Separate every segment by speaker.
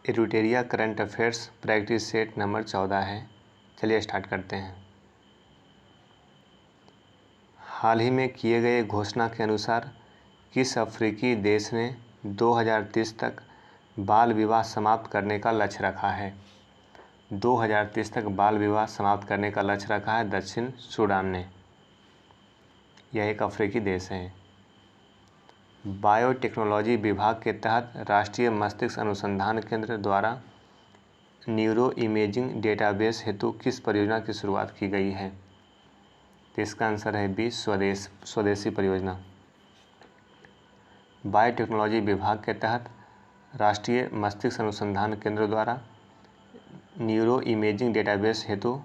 Speaker 1: एरुटेरिया current affairs practice set number 14 है। चलिए start करते हैं। हाल ही में किए गए घोषणा के अनुसार किस अफ्रीकी देश ने 2030 तक बाल विवाह समाप्त करने का लक्ष्य रखा है? 2030 तक बाल विवाह समाप्त करने का लक्ष्य रखा है दक्षिण सूडान ने। यह एक अफ्रीकी देश है। बायोटेक्नोलॉजी विभाग के तहत राष्ट्रीय मस्तिष्क अनुसंधान केंद्र द्वारा न्यूरो इमेजिंग डेटाबेस हेतु किस परियोजना की शुरुआत की गई है? तो इसका आंसर है बी, स्वदेशी परियोजना। बायोटेक्नोलॉजी विभाग के तहत राष्ट्रीय मस्तिष्क अनुसंधान केंद्र द्वारा न्यूरो इमेजिंग डेटाबेस हेतु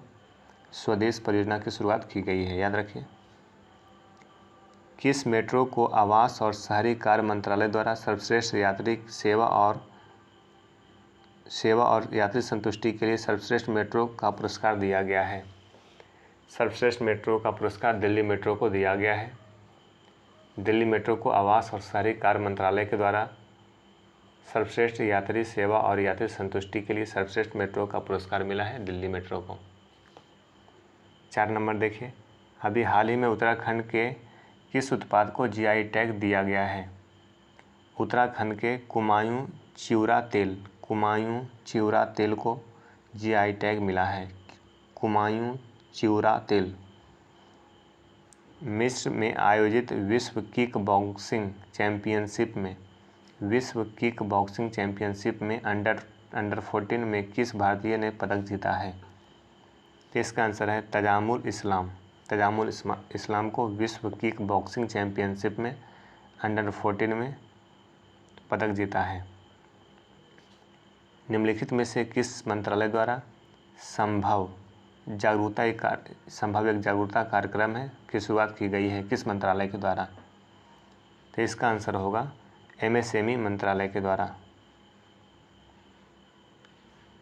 Speaker 1: स्वदेश परियोजना की शुरुआत की गई है, याद रखिए। किस मेट्रो को आवास और शहरी कार्य मंत्रालय द्वारा सर्वश्रेष्ठ यात्री सेवा और यात्री संतुष्टि के लिए सर्वश्रेष्ठ मेट्रो का पुरस्कार दिया गया है? सर्वश्रेष्ठ मेट्रो का पुरस्कार दिल्ली मेट्रो को दिया गया है। दिल्ली मेट्रो को आवास और शहरी कार्य मंत्रालय के द्वारा सर्वश्रेष्ठ यात्री सेवा और यात्री संतुष्टि के लिए सर्वश्रेष्ठ मेट्रो का पुरस्कार मिला है दिल्ली मेट्रो को। 4 नंबर देखिए, अभी हाल ही में उत्तराखंड के किस उत्पाद को जीआई टैग दिया गया है? उत्तराखंड के कुमायूं चिउरा तेल को जीआई टैग मिला है। कुमायूं चिउरा तेल। मिस्र में आयोजित विश्व किक बॉक्सिंग चैंपियनशिप में अंडर 14 में किस भारतीय ने पदक जीता है? तो इसका आंसर है तजामुल इस्लाम को विश्व किक बॉक्सिंग चैंपियनशिप में अंडर 14 में पदक जीता है। निम्नलिखित में से किस मंत्रालय द्वारा संभव एक जागरूकता कार्यक्रम है की शुरुआत की गई है? किस मंत्रालय के द्वारा? तो इसका आंसर होगा एमएसएमई मंत्रालय के द्वारा।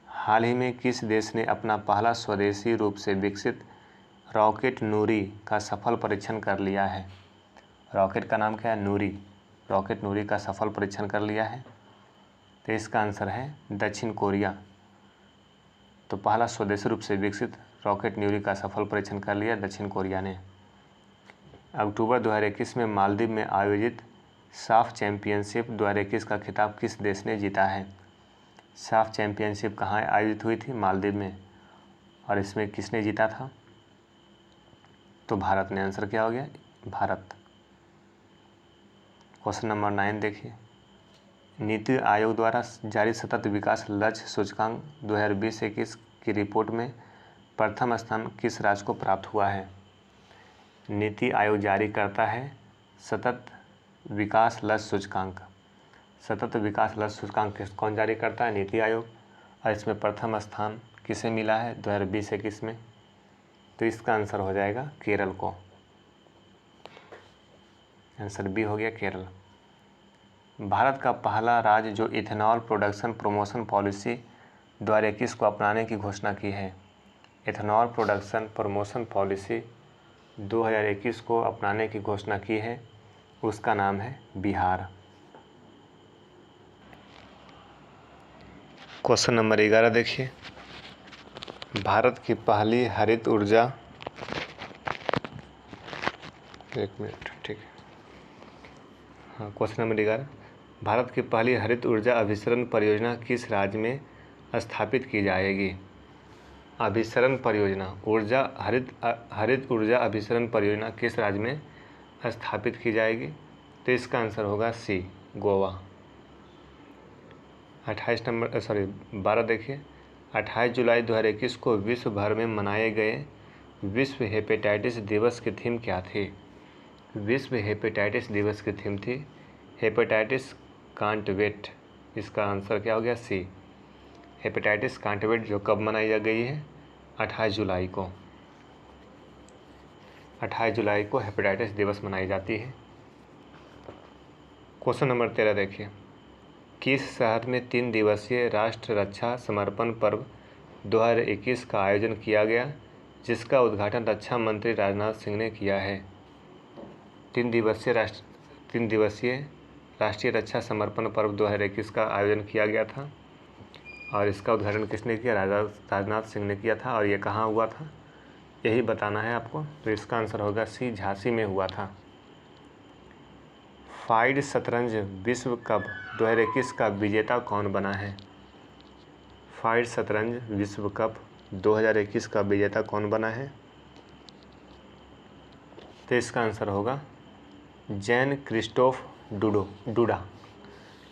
Speaker 1: हाल ही में किस देश ने अपना पहला स्वदेशी रूप से विकसित रॉकेट नूरी का सफल परीक्षण कर लिया है? रॉकेट का नाम क्या है? नूरी। रॉकेट नूरी का सफल परीक्षण कर लिया है। तो इसका आंसर है दक्षिण कोरिया। तो पहला स्वदेशी रूप से विकसित रॉकेट नूरी का सफल परीक्षण कर लिया दक्षिण कोरिया ने। अक्टूबर 2021 में मालदीव में आयोजित साफ चैंपियनशिप 2021 का खिताब किस देश ने जीता है? साफ चैंपियनशिप कहाँ आयोजित हुई थी? मालदीव में। और इसमें किसने जीता था? तो भारत ने। आंसर क्या हो गया? भारत। क्वेश्चन नंबर 9 देखिए, नीति आयोग द्वारा जारी सतत विकास लक्ष्य सूचकांक 2020-21 की रिपोर्ट में प्रथम स्थान किस राज्य को प्राप्त हुआ है? नीति आयोग जारी करता है सतत विकास लक्ष्य सूचकांक। सतत विकास लक्ष्य सूचकांक कौन जारी करता है? नीति आयोग। और इसमें प्रथम स्थान किसे मिला है 2020-21 में? तो इसका आंसर हो जाएगा केरल को। आंसर बी हो गया, केरल। भारत का पहला राज्य जो इथेनॉल प्रोडक्शन प्रमोशन पॉलिसी 2021 को अपनाने की घोषणा की है। इथेनॉल प्रोडक्शन प्रमोशन पॉलिसी 2021 को अपनाने की घोषणा की है, उसका नाम है बिहार। क्वेश्चन नंबर 11 देखिए, भारत की पहली हरित ऊर्जा क्वेश्चन नंबर 11, भारत की पहली हरित ऊर्जा अभिसरण परियोजना किस राज्य में स्थापित की जाएगी? अभिसरण परियोजना हरित ऊर्जा अभिसरण परियोजना किस राज्य में स्थापित की जाएगी? तो इसका आंसर होगा सी, गोवा। 12 देखिए, 28 जुलाई 2021 को विश्व भर में मनाए गए विश्व हेपेटाइटिस दिवस की थीम क्या थी? विश्व हेपेटाइटिस दिवस की थीम थी हेपेटाइटिस कांट वेट। इसका आंसर क्या हो गया? सी, हेपेटाइटिस कांट वेट, जो कब मनाई गई है? 28 जुलाई को। 28 जुलाई को हेपेटाइटिस दिवस मनाई जाती है। क्वेश्चन नंबर 13 देखिए, किस शहर में 3 दिवसीय राष्ट्र रक्षा समर्पण पर्व 2021 का आयोजन किया गया, जिसका उद्घाटन रक्षा मंत्री राजनाथ सिंह ने किया है? 3 दिवसीय राष्ट्रीय रक्षा समर्पण पर्व 2021 का आयोजन किया गया था। और इसका उद्घाटन किसने किया? राजनाथ सिंह ने किया था। और ये कहाँ हुआ था, यही बताना है आपको। तो इसका आंसर होगा सी, झांसी में हुआ था। फाइड शतरंज विश्व कप 2021 का विजेता कौन बना है? फाइड शतरंज विश्व कप 2021 का विजेता कौन बना है? तो इसका आंसर होगा Jain Christophe DUDA.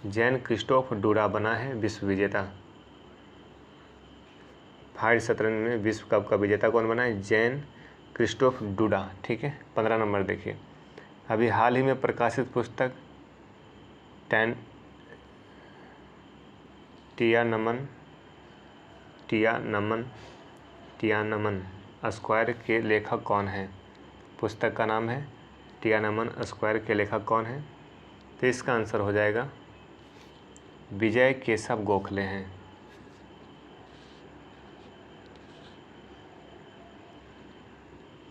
Speaker 1: Jain Christophe DUDA बना है विश्व विजेता। फाइड शतरंज में विश्व कप का विजेता कौन बना है? Jain Christophe DUDA. ठीक है, 15 नंबर देखिए। अभी हाल ही में प्रकाशित पुस्तक टियानमन स्क्वायर के लेखक कौन हैं? पुस्तक का नाम है टियानमन स्क्वायर के लेखक कौन हैं? तो इसका आंसर हो जाएगा विजय केशव गोखले हैं।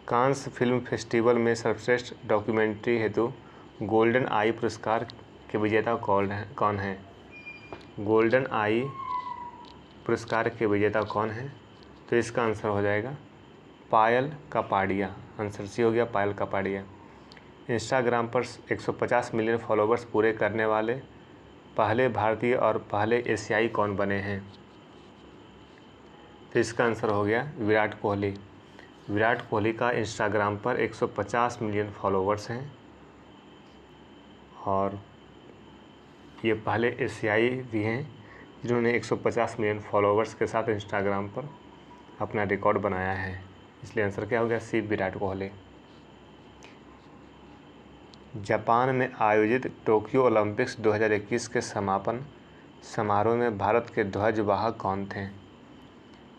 Speaker 1: कांस फिल्म फेस्टिवल में सर्वश्रेष्ठ डॉक्यूमेंट्री हेतु गोल्डन आई पुरस्कार के विजेता कौन है? गोल्डन आई पुरस्कार के विजेता कौन है? तो इसका आंसर हो जाएगा पायल कपाड़िया। आंसर सी हो गया, पायल कपाड़िया। इंस्टाग्राम पर 150 मिलियन फॉलोवर्स पूरे करने वाले पहले भारतीय और पहले एशियाई कौन बने हैं? तो इसका आंसर हो गया विराट कोहली। विराट कोहली का इंस्टाग्राम पर 150 मिलियन फॉलोवर्स हैं और ये पहले एशियाई भी हैं जिन्होंने 150 मिलियन फॉलोवर्स के साथ इंस्टाग्राम पर अपना रिकॉर्ड बनाया है। इसलिए आंसर क्या हो गया? सी, विराट कोहली। जापान में आयोजित टोक्यो ओलंपिक्स 2021 के समापन समारोह में भारत के ध्वजवाहक कौन थे?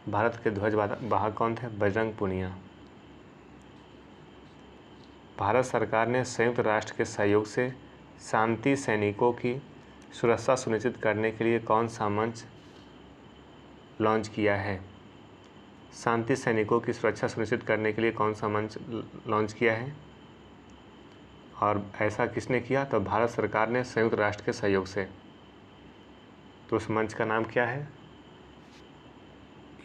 Speaker 1: भारत के ध्वजवाहक कौन थे? बजरंग पुनिया। भारत सरकार ने संयुक्त राष्ट्र के सहयोग से शांति सैनिकों की सुरक्षा सुनिश्चित करने के लिए कौन सा मंच लॉन्च किया है? शांति सैनिकों की सुरक्षा सुनिश्चित करने के लिए कौन सा मंच लॉन्च किया है और ऐसा किसने किया? तो भारत सरकार ने संयुक्त राष्ट्र के सहयोग से। तो उस मंच का नाम क्या है?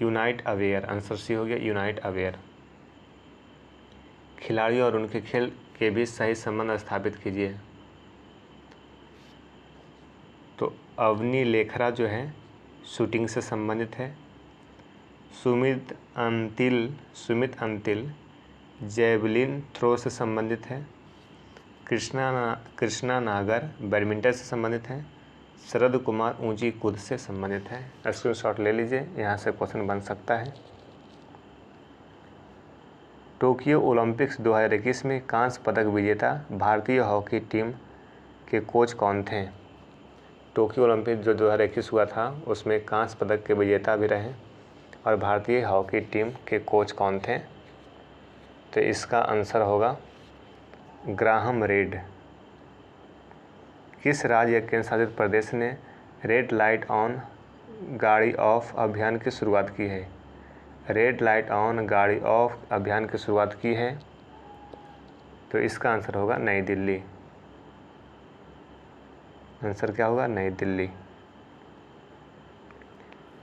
Speaker 1: Unite aware. आंसर सी हो गया, यूनाइट अवेयर। खिलाड़ियों और उनके खेल के बीच सही संबंध स्थापित कीजिए। तो अवनी लेखरा जो है शूटिंग से संबंधित है। सुमित अंतिल जैवलिन थ्रो से संबंधित है। कृष्णा नागर बैडमिंटन से संबंधित है। शरद कुमार ऊंची कूद से संबंधित है। स्क्रीनशॉट ले लीजिए, यहाँ से क्वेश्चन बन सकता है। टोक्यो ओलंपिक्स 2021 में कांस्य पदक विजेता भारतीय हॉकी टीम के कोच कौन थे? टोक्यो ओलंपिक जो 2021 हुआ था उसमें कांस्य पदक के विजेता भी रहे और भारतीय हॉकी टीम के कोच कौन थे? तो इसका आंसर होगा ग्राहम रेड। किस राज्य या केंद्र शासित प्रदेश ने रेड लाइट ऑन गाड़ी ऑफ अभियान की शुरुआत की है? रेड लाइट ऑन गाड़ी ऑफ अभियान की शुरुआत की है। तो इसका आंसर होगा नई दिल्ली। आंसर क्या होगा? नई दिल्ली।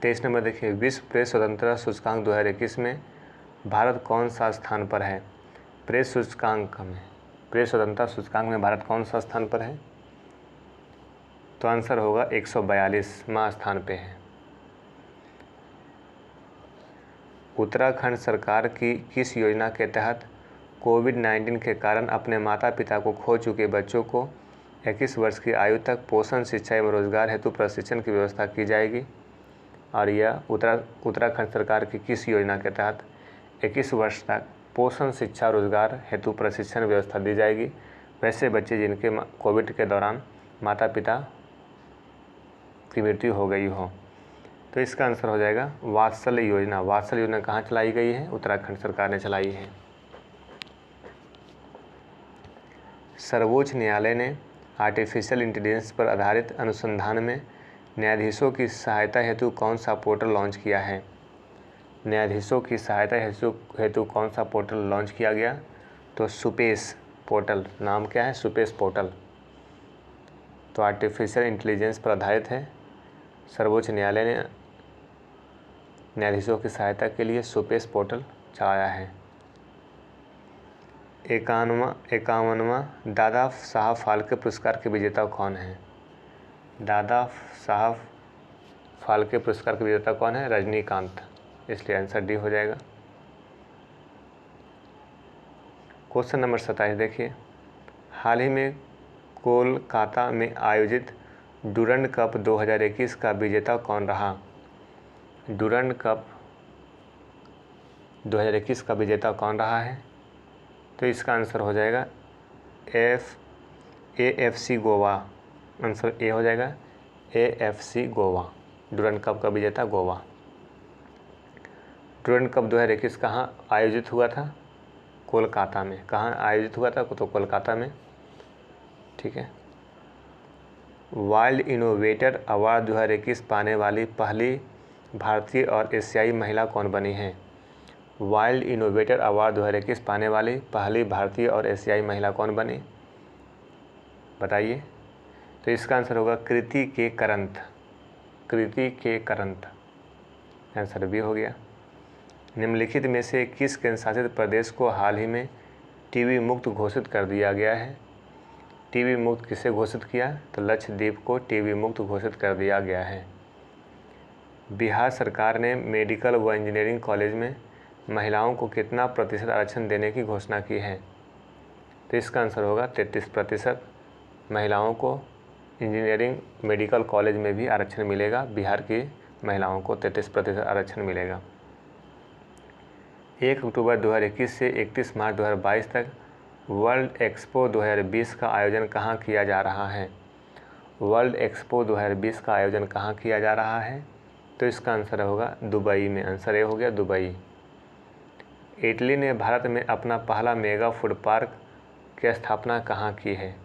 Speaker 1: 23 नंबर देखिए, विश्व प्रेस स्वतंत्रता सूचकांक 2021 में भारत कौन सा स्थान पर है? प्रेस स्वतंत्रता सूचकांक में भारत कौन सा स्थान पर है? तो आंसर होगा 142वां स्थान पे है। उत्तराखंड सरकार की किस योजना के तहत कोविड-19 के कारण अपने माता पिता को खो चुके बच्चों को 21 वर्ष की आयु तक पोषण शिक्षा एवं रोजगार हेतु प्रशिक्षण की व्यवस्था की जाएगी? और यह उत्तराखंड सरकार की किस योजना के तहत 21 वर्ष तक पोषण शिक्षा रोजगार हेतु प्रशिक्षण व्यवस्था दी जाएगी? वैसे बच्चे जिनके कोविड के दौरान माता पिता की मृत्यु हो गई हो। तो इसका आंसर हो जाएगा वात्सल्य योजना। वात्सल्य योजना कहाँ चलाई गई है? उत्तराखंड सरकार ने चलाई है। सर्वोच्च न्यायालय ने आर्टिफिशियल इंटेलिजेंस पर आधारित अनुसंधान में न्यायाधीशों की सहायता हेतु कौन सा पोर्टल लॉन्च किया है? न्यायाधीशों की सहायता हेतु कौन सा पोर्टल लॉन्च किया गया? तो सुपेस पोर्टल। नाम क्या है? SUPACE portal. तो आर्टिफिशियल इंटेलिजेंस पर आधारित है। सर्वोच्च न्यायालय ने न्यायाधीशों की सहायता के लिए सुपेश पोर्टल चलाया है। 51वां दादा साहब फाल्के पुरस्कार के विजेता कौन हैं? दादा साहब फाल्के पुरस्कार के विजेता कौन है? रजनीकांत, इसलिए आंसर डी हो जाएगा। क्वेश्चन नंबर 27 देखिए, हाल ही में कोलकाता में आयोजित डुरंड कप 2021 का विजेता कौन रहा? डुरंड कप 2021 का विजेता कौन रहा है? तो इसका आंसर हो जाएगा AFC गोवा। आंसर ए हो जाएगा, AFC गोवा। डुरंड कप का विजेता गोवा। डुरंड कप 2021 कहाँ आयोजित हुआ था? कोलकाता में। कहाँ आयोजित हुआ था? तो कोलकाता में, ठीक है। वाइल्ड इनोवेटर अवार्ड 2021 पाने वाली पहली भारतीय और एशियाई महिला कौन बनी है? वाइल्ड इनोवेटर अवार्ड 2021 पाने वाली पहली भारतीय और एशियाई महिला कौन बनी, बताइए। तो इसका आंसर होगा कृति के करंत। कृति के करंत, आंसर भी हो गया। निम्नलिखित में से किस केंद्रशासित प्रदेश को हाल ही में टीबी मुक्त घोषित कर दिया गया है? टीबी मुक्त किसे घोषित किया? तो लक्षद्वीप को टीबी मुक्त घोषित कर दिया गया है। बिहार सरकार ने मेडिकल व इंजीनियरिंग कॉलेज में महिलाओं को कितना प्रतिशत आरक्षण देने की घोषणा की है? तो इसका आंसर होगा 33%। महिलाओं को इंजीनियरिंग मेडिकल कॉलेज में भी आरक्षण मिलेगा। बिहार की महिलाओं को 33% आरक्षण मिलेगा। 1 अक्टूबर 2021 से 31 मार्च 2022 तक वर्ल्ड एक्सपो 2020 का आयोजन कहाँ किया जा रहा है? वर्ल्ड एक्सपो 2020 का आयोजन कहाँ किया जा रहा है? तो इसका आंसर होगा दुबई में। आंसर ए हो गया, दुबई। इटली ने भारत में अपना पहला मेगा फूड पार्क की स्थापना कहाँ की है?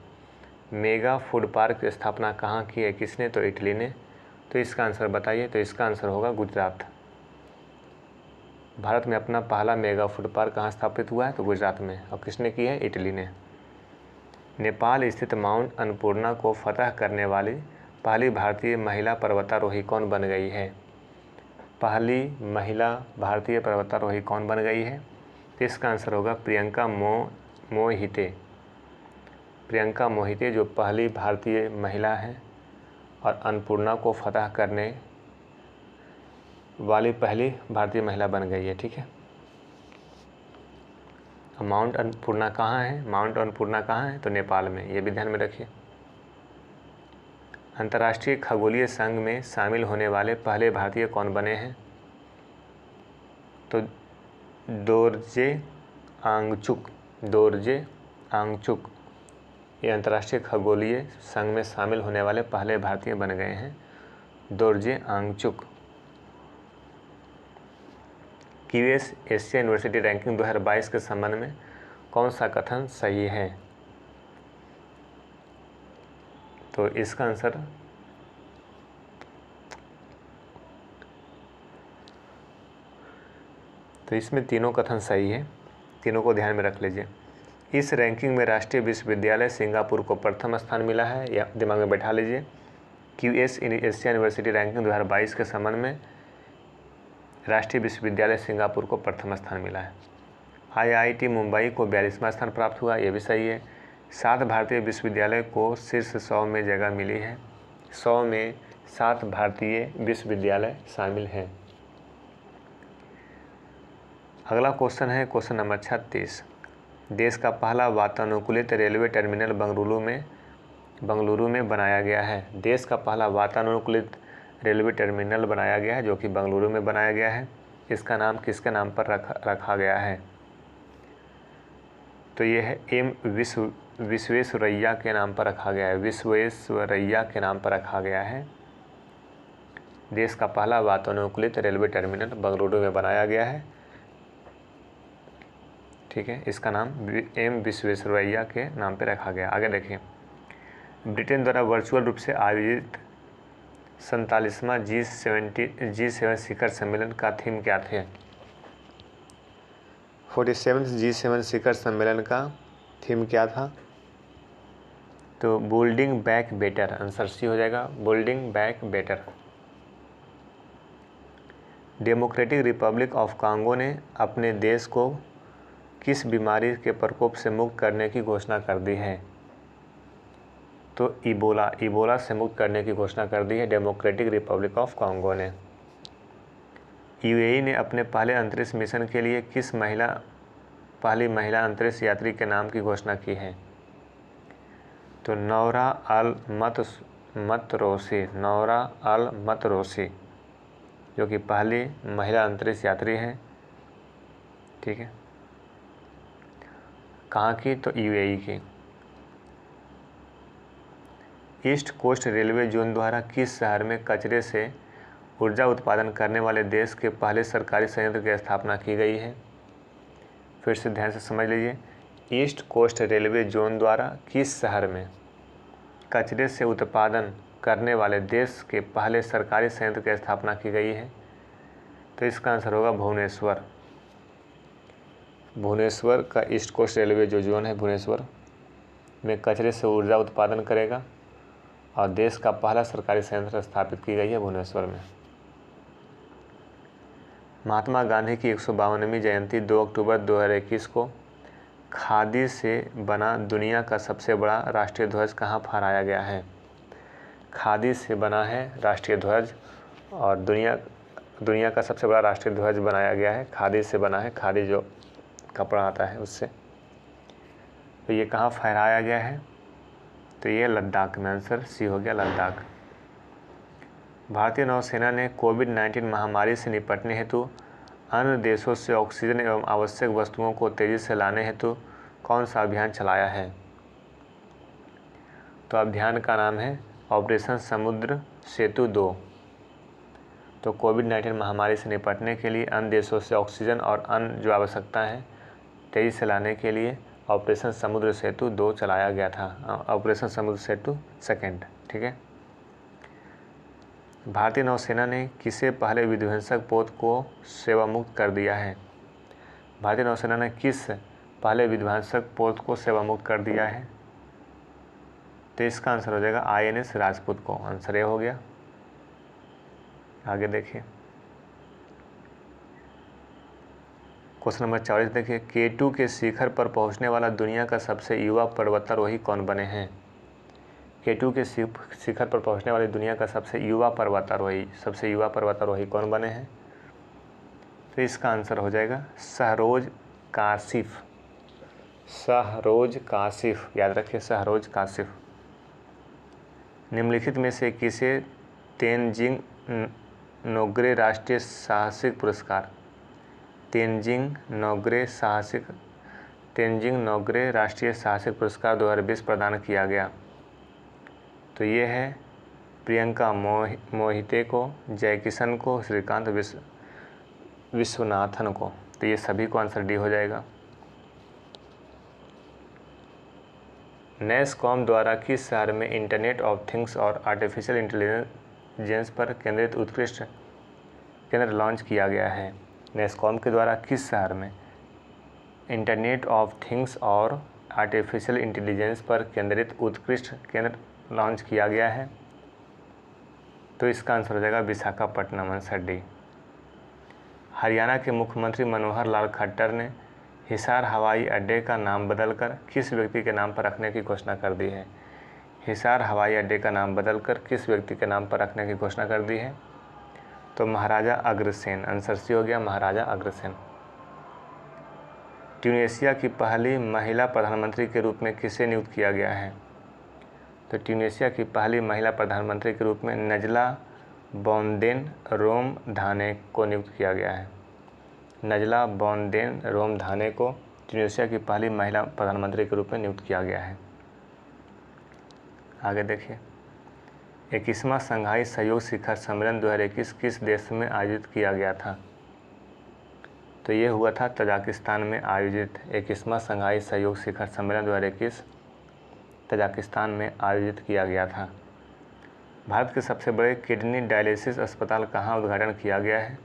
Speaker 1: मेगा फूड पार्क की स्थापना कहाँ की है? किसने? तो इटली ने। तो इसका आंसर बताइए। तो इसका आंसर होगा गुजरात। भारत में अपना पहला मेगा फूड पार्क कहाँ स्थापित हुआ है? तो गुजरात में। और किसने की है? इटली ने। नेपाल स्थित माउंट अन्नपूर्णा को फतह करने वाली पहली भारतीय महिला पर्वतारोही कौन बन गई है? पहली महिला भारतीय पर्वतारोही कौन बन गई है? तो इसका आंसर होगा प्रियंका मोहिते। प्रियंका मोहिते जो पहली भारतीय महिला है और अन्नपूर्णा को फतह करने वाली पहली भारतीय महिला बन गई है, ठीक है। माउंट अन्नपूर्णा कहाँ है? माउंट अन्नपूर्णा कहाँ है? तो नेपाल में। ये भी ध्यान में रखिए। अंतर्राष्ट्रीय खगोलीय संघ में शामिल होने वाले पहले भारतीय कौन बने हैं? तो दोरजे आंगचुक। दोरजे आंगचुक ये अंतर्राष्ट्रीय खगोलीय संघ में शामिल होने वाले पहले भारतीय बन गए हैं, Dorje Angchuk. QS Asia university ranking 2022 के संबंध में कौन सा कथन सही है? तो इसका आंसर तो इसमें तीनों कथन सही है, तीनों को ध्यान में रख लीजिए। इस रैंकिंग में राष्ट्रीय विश्वविद्यालय सिंगापुर को प्रथम स्थान मिला है, या दिमाग में बैठा लीजिए। क्यूएस एशिया यूनिवर्सिटी रैंकिंग 2022 के संबंध में राष्ट्रीय विश्वविद्यालय सिंगापुर को प्रथम स्थान मिला है। आईआईटी मुंबई को 42वां स्थान प्राप्त हुआ, ये भी सही है। 7 भारतीय विश्वविद्यालय को शीर्ष 100 में जगह मिली है। 100 में 7 भारतीय विश्वविद्यालय शामिल हैं। अगला क्वेश्चन है क्वेश्चन नंबर 36। देश का पहला वातानुकूलित रेलवे टर्मिनल बंगलुरु में बनाया गया है। देश का पहला वातानुकूलित रेलवे टर्मिनल बनाया गया है, जो कि बंगलुरु में बनाया गया है। इसका नाम किसके नाम पर रखा गया है? तो ये है एम विश्वेश्वरैया के नाम पर रखा गया है। विश्वेश्वरैया के नाम पर रखा गया है। देश का पहला वातानुकूलित रेलवे टर्मिनल बंगलुरु में बनाया गया है, ठीक है। इसका नाम एम विश्वेश्वरैया के नाम पर रखा गया। आगे देखिए, ब्रिटेन द्वारा वर्चुअल रूप से आयोजित 47वां G7 शिखर सम्मेलन का थीम क्या थे? 47th G7 शिखर सम्मेलन का थीम क्या था? तो building back better. Answer C हो जाएगा, building back better. Democratic Republic of Congo ने अपने देश को किस बीमारी के प्रकोप से मुक्त करने की घोषणा कर दी है? तो इबोला से मुक्त करने की घोषणा कर दी है डेमोक्रेटिक रिपब्लिक ऑफ कांगो ने। यूएई ने अपने पहले अंतरिक्ष मिशन के लिए पहली महिला अंतरिक्ष यात्री के नाम की घोषणा की है? तो नौरा अल मतरोसी जो कि पहली महिला अंतरिक्ष यात्री हैं। ठीक है, कहाँ की? तो यूएई की। ईस्ट कोस्ट रेलवे जोन द्वारा किस शहर में कचरे से ऊर्जा उत्पादन करने वाले देश के पहले सरकारी संयंत्र की स्थापना की गई है? फिर से ध्यान से समझ लीजिए। ईस्ट कोस्ट रेलवे जोन द्वारा किस शहर में कचरे से उत्पादन करने वाले देश के पहले सरकारी संयंत्र की स्थापना की गई है? तो इसका आंसर होगा भुवनेश्वर। भुवनेश्वर का ईस्ट कोस्ट रेलवे जो जोन है भुवनेश्वर में कचरे से ऊर्जा उत्पादन करेगा और देश का पहला सरकारी संयंत्र स्थापित की गई है भुवनेश्वर में। महात्मा गांधी की 152वीं जयंती 2 अक्टूबर 2021 को खादी से बना दुनिया का सबसे बड़ा राष्ट्रीय ध्वज कहाँ फहराया गया है? खादी से बना है राष्ट्रीय ध्वज और दुनिया का सबसे बड़ा राष्ट्रीय ध्वज बनाया गया है, खादी से बना है। खादी जो कपड़ा आता है उससे। तो ये कहाँ फहराया गया है? तो ये लद्दाख में। आंसर सी हो गया, लद्दाख। भारतीय नौसेना ने कोविड-19 महामारी से निपटने हेतु अन्य देशों से ऑक्सीजन एवं आवश्यक वस्तुओं को तेज़ी से लाने हेतु कौन सा अभियान चलाया है? तो अभियान का नाम है ऑपरेशन समुद्र सेतु 2। तो कोविड-19 महामारी से निपटने के लिए अन्य देशों से ऑक्सीजन और अन्य जो आवश्यकता है तेज़ी से लाने के लिए ऑपरेशन समुद्र सेतु 2 चलाया गया था। ऑपरेशन समुद्र सेतु 2। ठीक है। भारतीय नौसेना ने किसे पहले विध्वंसक पोत को सेवा मुक्त कर दिया है? भारतीय नौसेना ने किस पहले विध्वंसक पोत को सेवा मुक्त कर दिया है? तो इसका आंसर हो जाएगा INS राजपूत को। आंसर ये हो गया। आगे देखिए क्वेश्चन नंबर 44 देखिए। K2 के शिखर पर पहुंचने वाला दुनिया का सबसे युवा पर्वतारोही कौन बने हैं? K2 के शिखर पर पहुंचने वाली दुनिया का सबसे युवा पर्वतारोही कौन बने हैं? तो इसका आंसर हो जाएगा शहरोज काशिफ। याद रखिए, शहरोज काशिफ। निम्नलिखित में से किसे तेनजिंग नोर्गे राष्ट्रीय साहसिक पुरस्कार तेनजिंग नोर्गे राष्ट्रीय साहसिक पुरस्कार 2020 प्रदान किया गया? तो ये है प्रियंका मोहिते को, जयकिशन को, श्रीकांत विश्वनाथन को। तो ये सभी को आंसर डी हो जाएगा। नेस्कॉम द्वारा किस शहर में इंटरनेट ऑफ थिंग्स और आर्टिफिशियल इंटेलिजेंस पर केंद्रित उत्कृष्ट केंद्र लॉन्च किया गया है? नेस्कॉम के द्वारा किस शहर में इंटरनेट ऑफ थिंग्स और आर्टिफिशियल इंटेलिजेंस पर केंद्रित उत्कृष्ट केंद्र लॉन्च किया गया है? तो इसका आंसर हो जाएगा विशाखापट्टनम। Answer D. हरियाणा के मुख्यमंत्री मनोहर लाल खट्टर ने हिसार हवाई अड्डे का नाम बदलकर किस व्यक्ति के नाम पर रखने की घोषणा कर दी है? हिसार हवाई अड्डे का नाम बदलकर किस व्यक्ति के नाम पर रखने की घोषणा कर दी है? तो महाराजा अग्रसेन। आंसर सी हो गया, महाराजा अग्रसेन। ट्यूनीशिया की पहली महिला प्रधानमंत्री के रूप में किसे नियुक्त किया गया है? तो ट्यूनीशिया की पहली महिला प्रधानमंत्री के रूप में नजला बोनदेन रोमधाने को नियुक्त किया गया है। नजला बोनदेन रोमधाने को ट्यूनीशिया की पहली महिला प्रधानमंत्री के रूप में नियुक्त किया गया है। आगे देखिए 21वां शंघाई सहयोग शिखर सम्मेलन 2021 किस देश में आयोजित किया गया था? तो ये हुआ था तजाकिस्तान में आयोजित। 21वां शंघाई सहयोग शिखर सम्मेलन 2021 तजाकिस्तान में आयोजित किया गया था। भारत के सबसे बड़े किडनी डायलिसिस अस्पताल कहाँ उद्घाटन किया गया है?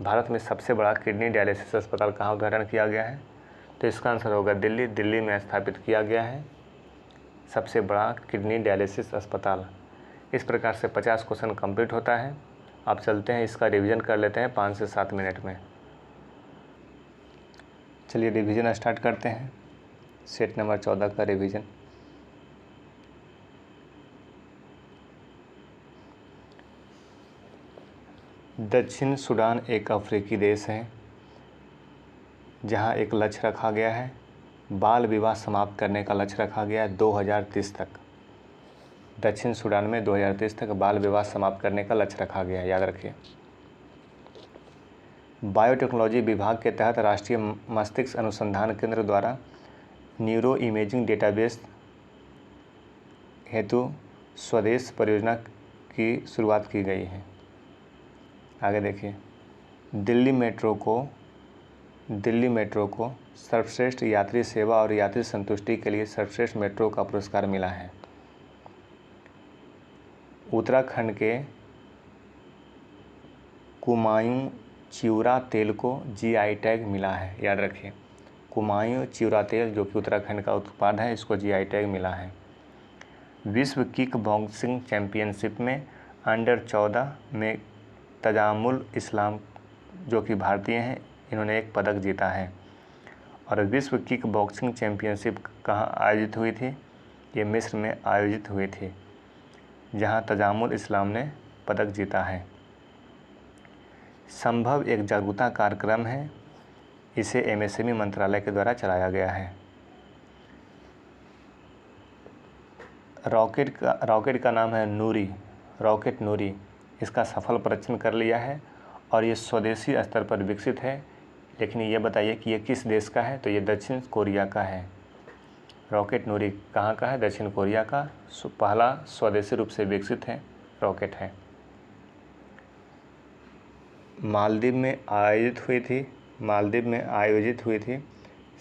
Speaker 1: भारत में सबसे बड़ा किडनी डायलिसिस अस्पताल कहाँ उद्घाटन किया गया है? तो इसका आंसर होगा दिल्ली में स्थापित किया गया है सबसे बड़ा किडनी डायलिसिस अस्पताल। इस प्रकार से 50 क्वेश्चन कंप्लीट होता है आप चलते हैं, इसका रिवीजन कर लेते हैं 5 से 7 मिनट में। चलिए रिवीजन स्टार्ट करते हैं। सेट नंबर 14 का रिवीजन। दक्षिण सूडान एक अफ्रीकी देश है जहां एक लक्ष्य रखा गया है, बाल विवाह समाप्त करने का लक्ष्य रखा गया है 2030 तक। दक्षिण सूडान में 2030 तक बाल विवाह समाप्त करने का लक्ष्य रखा गया है, याद रखिए। बायोटेक्नोलॉजी विभाग के तहत राष्ट्रीय मस्तिष्क अनुसंधान केंद्र द्वारा न्यूरो इमेजिंग डेटाबेस हेतु स्वदेश परियोजना की शुरुआत की गई है। आगे देखिए, दिल्ली मेट्रो को सर्वश्रेष्ठ यात्री सेवा और यात्री संतुष्टि के लिए सर्वश्रेष्ठ मेट्रो का पुरस्कार मिला है। उत्तराखंड के कुमायूं चिउरा तेल को जीआई टैग मिला है, याद रखिए। कुमायूं चिउरा तेल जो कि उत्तराखंड का उत्पाद है, इसको जीआई टैग मिला है। विश्व किक बॉक्सिंग चैंपियनशिप में अंडर 14 में तजामुल इस्लाम जो कि भारतीय हैं, इन्होंने एक पदक जीता है। और विश्व किक बॉक्सिंग चैंपियनशिप कहाँ आयोजित हुई थी? ये मिस्र में आयोजित हुई थी, जहाँ तजामुल इस्लाम ने पदक जीता है। संभव एक जागरूकता कार्यक्रम है, इसे एमएसएमई मंत्रालय के द्वारा चलाया गया है। रॉकेट का नाम है नूरी, रॉकेट नूरी। इसका सफल परीक्षण कर लिया है और ये स्वदेशी स्तर पर विकसित है। लेकिन ये बताइए कि ये किस देश का है? तो ये दक्षिण कोरिया का है। रॉकेट नूरी कहाँ का है? दक्षिण कोरिया का पहला स्वदेशी रूप से विकसित है रॉकेट है। मालदीव में आयोजित हुई थी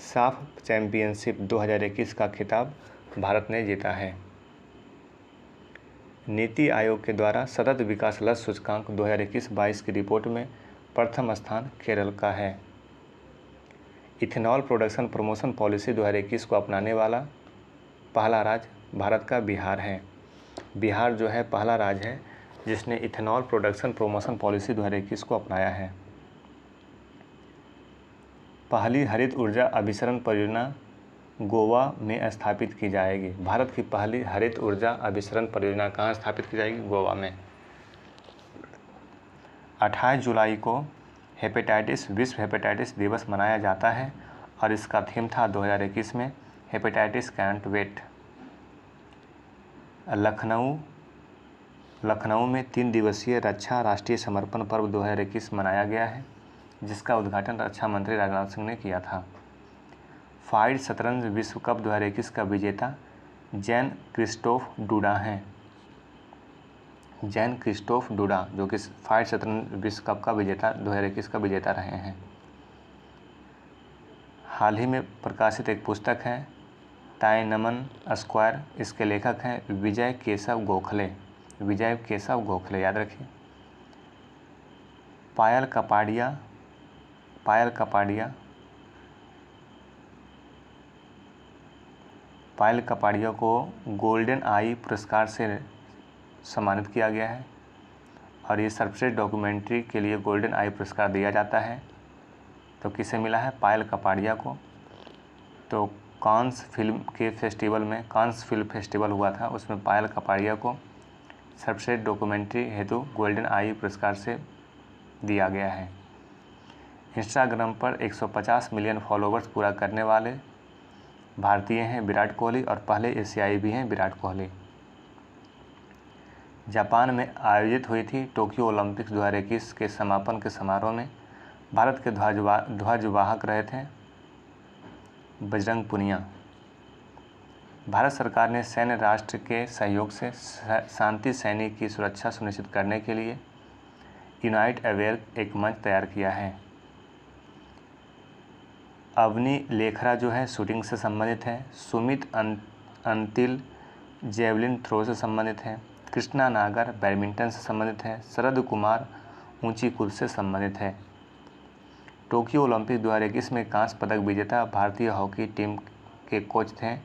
Speaker 1: साफ चैंपियनशिप 2021 का खिताब भारत ने जीता है। नीति आयोग के द्वारा सतत विकास लक्ष्य सूचकांक 2021-22 की रिपोर्ट में प्रथम स्थान केरल का है। इथेनॉल प्रोडक्शन प्रमोशन पॉलिसी 2021 को अपनाने वाला पहला राज्य भारत का बिहार है। बिहार जो है पहला राज्य है जिसने इथेनॉल प्रोडक्शन प्रमोशन पॉलिसी 2021 को अपनाया है। पहली हरित ऊर्जा अभिसरण परियोजना गोवा में स्थापित की जाएगी। भारत की पहली हरित ऊर्जा अभिसरण परियोजना कहाँ स्थापित की जाएगी? गोवा में। 28 जुलाई को विश्व हेपेटाइटिस दिवस मनाया जाता है और इसका थीम था 2021 में हेपेटाइटिस कैंट वेट। लखनऊ में 3 दिवसीय रक्षा राष्ट्रीय समर्पण पर्व 2021 मनाया गया है, जिसका उद्घाटन रक्षा मंत्री राजनाथ सिंह ने किया था। फाइड शतरंज विश्व कप 2021 का विजेता जैन क्रिस्टोफ डूडा हैं। जैन क्रिस्टोफ डूडा जो कि फाइड शतरंज विश्व कप का विजेता 2021 का विजेता रहे हैं। हाल ही में प्रकाशित एक पुस्तक है टाइनमन स्क्वायर। इसके लेखक हैं विजय केशव गोखले, याद रखिए। पायल कपाड़िया को गोल्डन आई पुरस्कार से सम्मानित किया गया है और ये सर्वश्रेष्ठ डॉक्यूमेंट्री के लिए गोल्डन आई पुरस्कार दिया जाता है। तो किसे मिला है? पायल कपाड़िया को। तो कांस फिल्म फेस्टिवल हुआ था, उसमें पायल कपाड़िया को सर्वश्रेष्ठ डॉक्यूमेंट्री हेतु गोल्डन आई पुरस्कार से दिया गया है। इंस्टाग्राम पर 150 मिलियन फॉलोवर्स पूरा करने वाले भारतीय हैं विराट कोहली और पहले एशियाई भी हैं विराट कोहली। जापान में आयोजित हुई थी टोक्यो ओलंपिक्स 2021 के समापन के समारोह में भारत के ध्वजवाहक रहे थे बजरंग पुनिया। भारत सरकार ने सैन्य राष्ट्र के सहयोग से शांति सैनिक की सुरक्षा सुनिश्चित करने के लिए यूनाइट अवेयर एक मंच तैयार किया है। अवनी लेखरा जो है शूटिंग से संबंधित है। सुमित अंतिल जेवलिन थ्रो से संबंधित है। कृष्णा नागर बैडमिंटन से संबंधित है। शरद कुमार ऊंची कूद से संबंधित है। टोक्यो ओलंपिक 2021 में कांस्य पदक विजेता भारतीय हॉकी टीम के कोच थे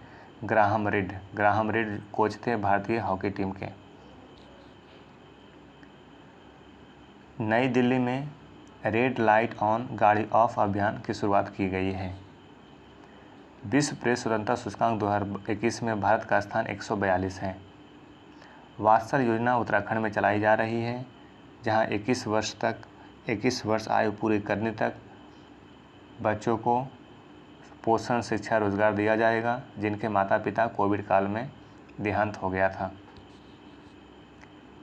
Speaker 1: ग्राहम रिड कोच थे भारतीय हॉकी टीम के। नई दिल्ली में रेड लाइट ऑन गाड़ी ऑफ अभियान की शुरुआत की गई है। विश्व प्रेस स्वतंत्रता सूचकांक 2021 में भारत का स्थान 142 है। वात्सल योजना उत्तराखंड में चलाई जा रही है, जहां 21 वर्ष आयु पूरी करने तक बच्चों को पोषण, शिक्षा, रोजगार दिया जाएगा, जिनके माता पिता कोविड काल में देहांत हो गया था।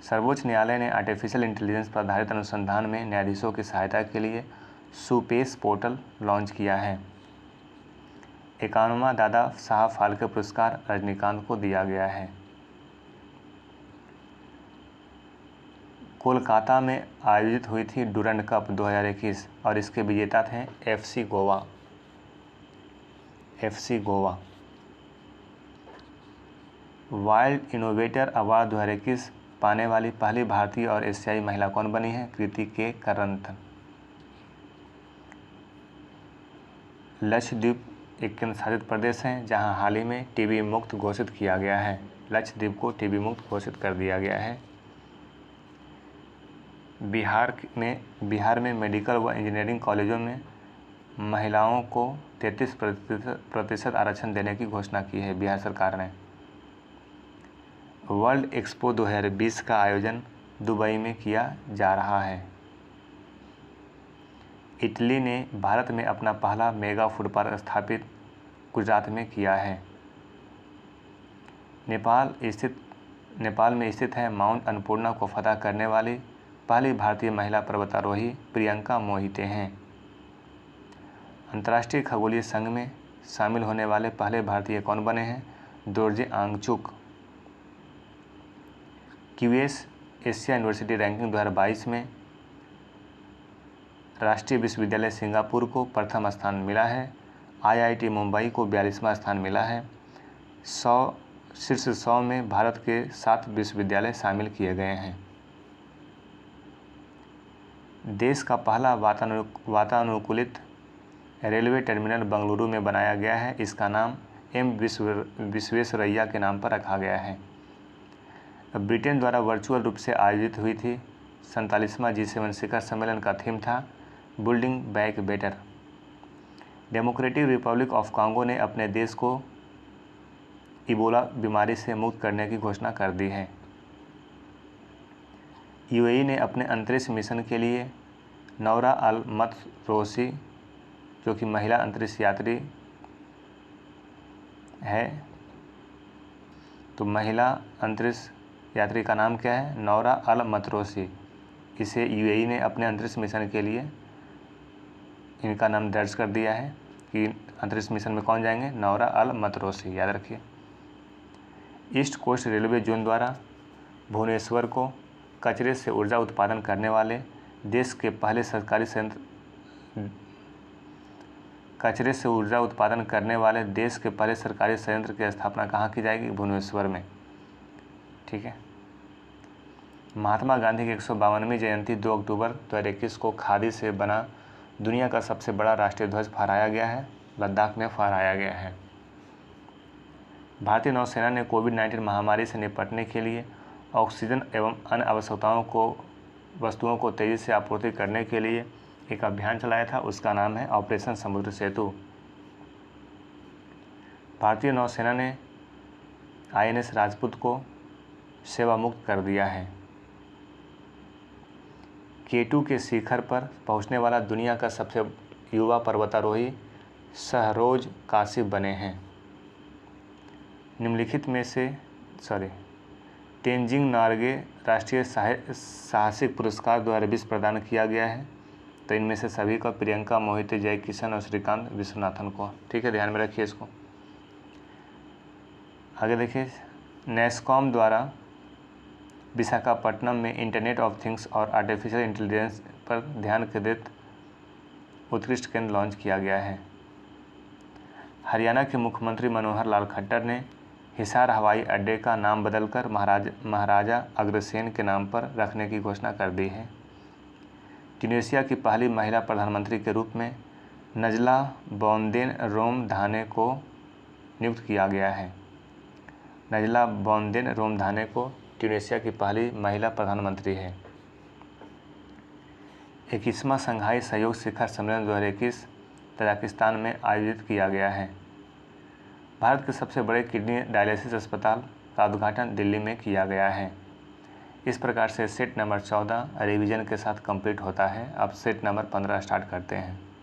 Speaker 1: सर्वोच्च न्यायालय ने आर्टिफिशियल इंटेलिजेंस पर आधारित अनुसंधान में न्यायाधीशों की सहायता के लिए सुपेश पोर्टल लॉन्च किया है। 51वां दादा साहब फाल्के पुरस्कार रजनीकांत को दिया गया है। कोलकाता में आयोजित हुई थी डुरंड कप 2021 और इसके विजेता थे FC Goa. Wild innovator award 2021 पाने वाली पहली भारतीय और एशियाई महिला कौन बनी है? कृति के करंथन। लक्षद्वीप एक केंद्र शासित प्रदेश है, जहां हाल ही में टीबी मुक्त घोषित किया गया है। लक्षद्वीप को टीबी मुक्त घोषित कर दिया गया है। बिहार में मेडिकल व इंजीनियरिंग कॉलेजों में महिलाओं को 33% आरक्षण देने की घोषणा की है बिहार सरकार ने। वर्ल्ड एक्सपो 2020 का आयोजन दुबई में किया जा रहा है। इटली ने भारत में अपना पहला मेगा फूड पार्क स्थापित गुजरात में किया है। नेपाल में स्थित है माउंट अन्नपूर्णा को फतह करने वाली पहली भारतीय महिला पर्वतारोही प्रियंका मोहिते हैं। अंतर्राष्ट्रीय खगोलीय संघ में शामिल होने वाले पहले भारतीय कौन बने हैं? Dorje Angchuk. QS Asia university ranking 2022 में राष्ट्रीय विश्वविद्यालय सिंगापुर को प्रथम स्थान मिला है। IIT मुंबई को 42वां स्थान मिला है। शीर्ष 100 में भारत के 7 विश्वविद्यालय शामिल किए गए हैं। देश का पहला वातानुकूलित रेलवे टर्मिनल बंगलुरु में बनाया गया है। इसका नाम M विश्वेश्वरैया के नाम पर रखा गया है। ब्रिटेन द्वारा वर्चुअल रूप से आयोजित हुई थी 47वां G7 शिखर सम्मेलन का थीम था building back better. Democratic Republic of Congo ने अपने देश को इबोला बीमारी से मुक्त करने की घोषणा कर दी है। UAE ने अपने अंतरिक्ष मिशन के लिए नौरा अल मतरोसी, जो कि महिला अंतरिक्ष यात्री है, तो महिला अंतरिक्ष यात्री का नाम क्या है? नौरा अल मतरोसी। इसे UAE ने अपने अंतरिक्ष मिशन के लिए इनका नाम दर्ज कर दिया है कि अंतरिक्ष मिशन में कौन जाएंगे? नौरा अल मतरोसी, याद रखिए। ईस्ट कोस्ट रेलवे जोन द्वारा भुवनेश्वर को कचरे से ऊर्जा उत्पादन करने वाले देश के पहले सरकारी संयंत्र की स्थापना कहाँ की जाएगी? भुवनेश्वर में। ठीक है। महात्मा गांधी की 152वीं जयंती 2 अक्टूबर 2021 को खादी से बना दुनिया का सबसे बड़ा राष्ट्रीय ध्वज फहराया गया है। लद्दाख में फहराया गया है। भारतीय नौसेना ने कोविड-19 महामारी से निपटने के लिए ऑक्सीजन एवं अन्य वस्तुओं को तेजी से आपूर्ति करने के लिए एक अभियान चलाया था। उसका नाम है ऑपरेशन समुद्र सेतु। भारतीय नौसेना ने INS राजपूत को सेवा मुक्त कर दिया है। K2 के शिखर पर पहुंचने वाला दुनिया का सबसे युवा पर्वतारोही शहरोज काशिफ बने हैं। निम्नलिखित में से तेंजिंग नार्गे राष्ट्रीय साहसिक पुरस्कार 2020 प्रदान किया गया है। तो इनमें से सभी को प्रियंका मोहिते, जय किशन और श्रीकांत विश्वनाथन को। ठीक है, ध्यान में रखिए इसको। आगे देखिए, NASSCOM द्वारा विशाखापट्टनम में इंटरनेट ऑफ थिंग्स और आर्टिफिशियल इंटेलिजेंस पर ध्यान केंद्रित उत्कृष्ट केंद्र लॉन्च किया गया है। हरियाणा के मुख्यमंत्री मनोहर लाल खट्टर ने हिसार हवाई अड्डे का नाम बदलकर महाराजा अग्रसेन के नाम पर रखने की घोषणा कर दी है। ट्यूनीशिया की पहली महिला प्रधानमंत्री के रूप में नजला बोनदेन रोमधाने को नियुक्त किया गया है। नजला बोनदेन रोमधाने को ट्यूनीशिया की पहली महिला प्रधानमंत्री है। 21वां शंघाई सहयोग शिखर सम्मेलन 2021 तजाकिस्तान में आयोजित किया गया है। भारत के सबसे बड़े किडनी डायलिसिस अस्पताल का उद्घाटन दिल्ली में किया गया है। इस प्रकार से सेट नंबर 14 रिवीजन के साथ कंप्लीट होता है। अब सेट नंबर 15 स्टार्ट करते हैं।